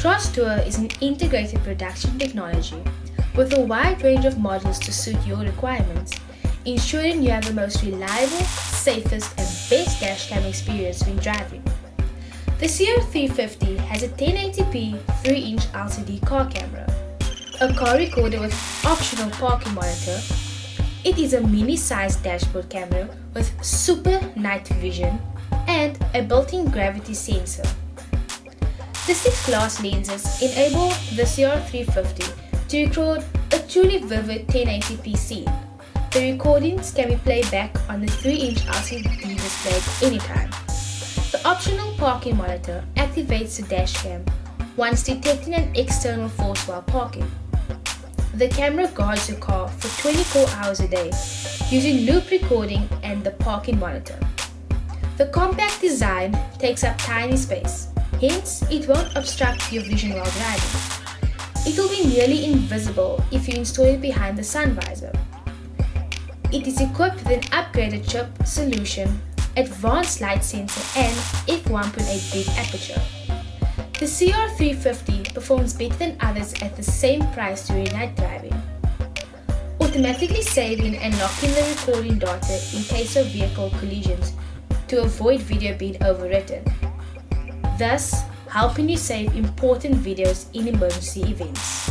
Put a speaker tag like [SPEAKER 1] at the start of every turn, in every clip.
[SPEAKER 1] Crosstour is an integrated production technology with a wide range of models to suit your requirements, ensuring you have the most reliable, safest and best dashcam experience when driving. The CR350 has a 1080p 3-inch LCD car camera, a car recorder with optional parking monitor. It is a mini-sized dashboard camera with super night vision and a built-in gravity sensor. The 6 glass lenses enable the CR350 to record a truly vivid 1080p scene. The recordings can be played back on the 3-inch LCD display anytime. The optional parking monitor activates the dashcam once detecting an external force while parking. The camera guards your car for 24 hours a day using loop recording and the parking monitor. The compact design takes up tiny space, hence it won't obstruct your vision while driving. It will be nearly invisible if you install it behind the sun visor. It is equipped with an upgraded chip solution, advanced light sensor and f1.8 big aperture. The CR350 performs better than others at the same price during night driving. Automatically saving and locking the recording data in case of vehicle collisions to avoid video being overwritten, thus helping you save important videos in emergency events.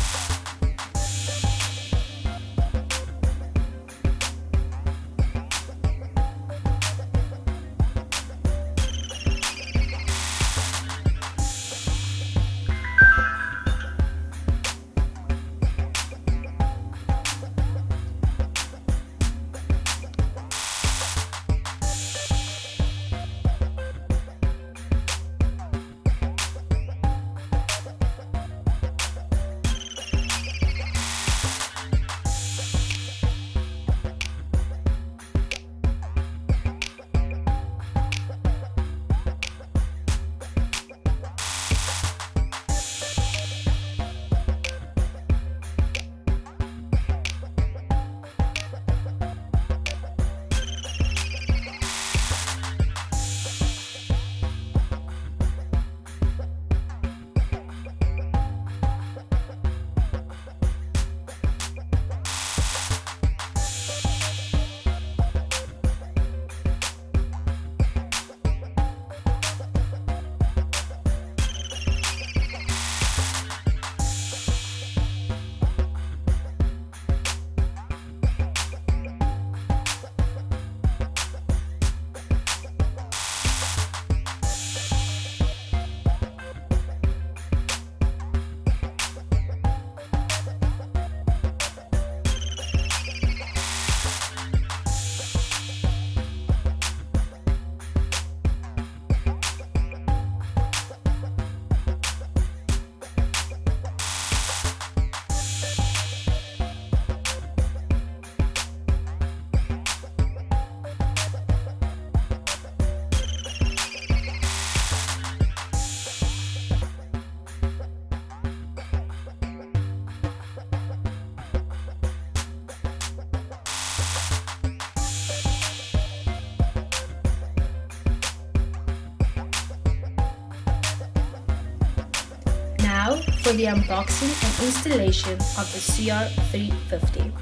[SPEAKER 1] Now for the unboxing and installation of the CR350.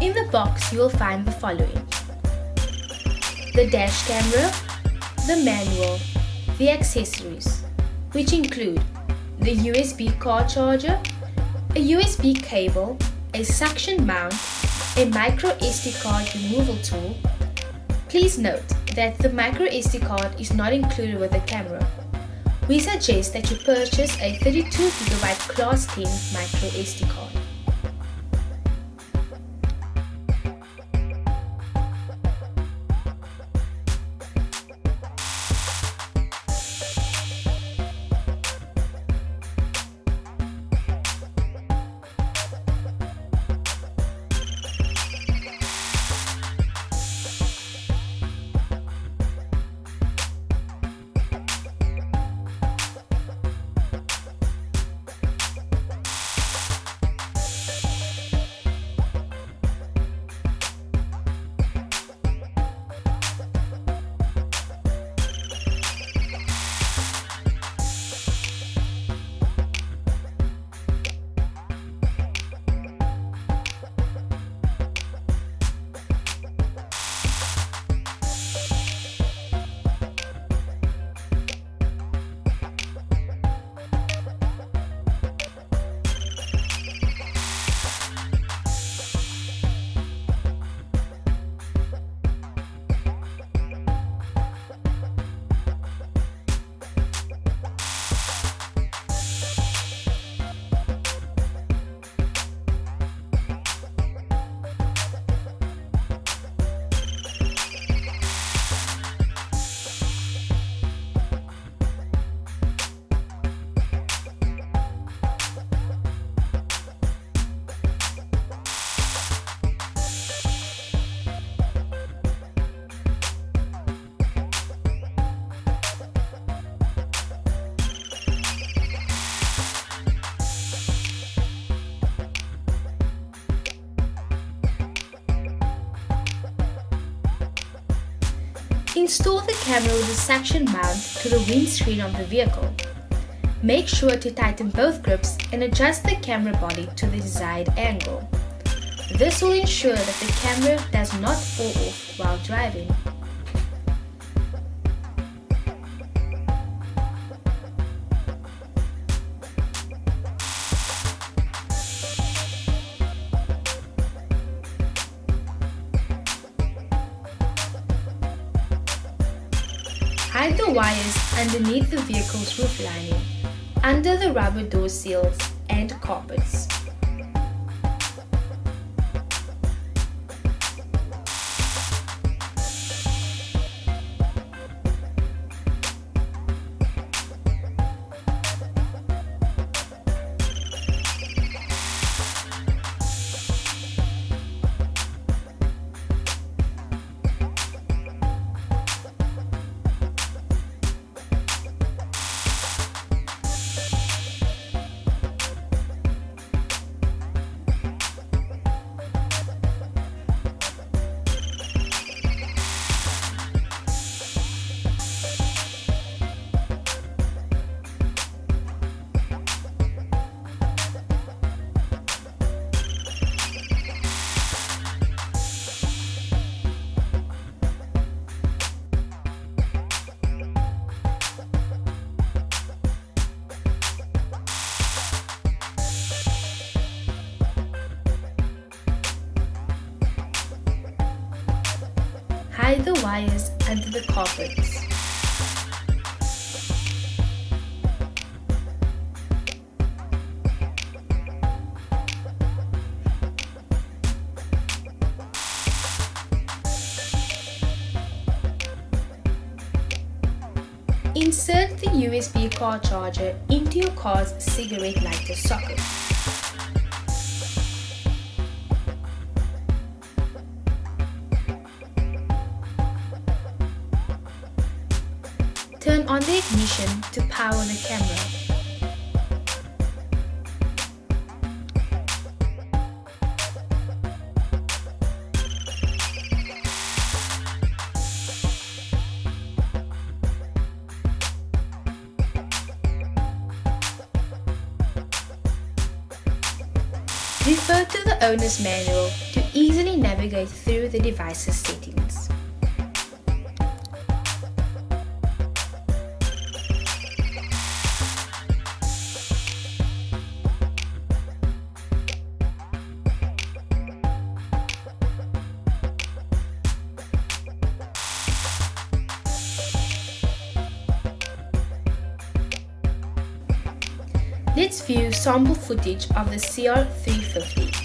[SPEAKER 1] In the box you will find the following: the dash camera, the manual, the accessories, which include the USB car charger, a USB cable, a suction mount, a micro SD card removal tool. Please note that the micro SD card is not included with the camera. We suggest that you purchase a 32GB Class 10 micro SD card. Install the camera with a suction mount to the windscreen of the vehicle. Make sure to tighten both grips and adjust the camera body to the desired angle. This will ensure that the camera does not fall off while driving. Hide the wires underneath the vehicle's roof lining, under the rubber door seals and carpets. Hide the wires under the carpets. Insert the USB car charger into your car's cigarette lighter socket. Turn on the ignition to power the camera. Refer to the owner's manual to easily navigate through the device's settings. Let's view sample footage of the CR350.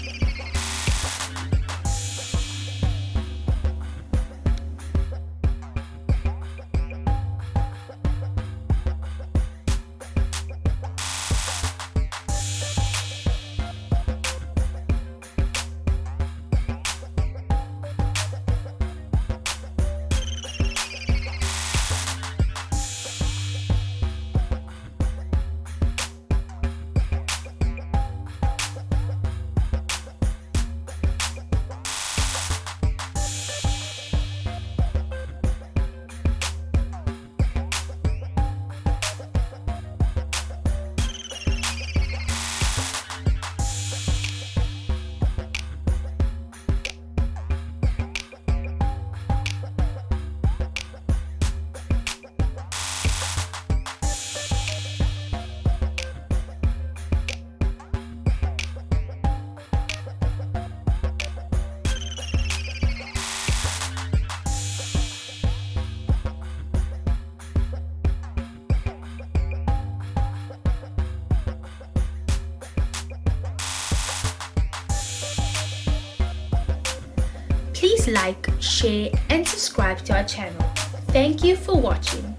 [SPEAKER 1] Please like, share and subscribe to our channel. Thank you for watching.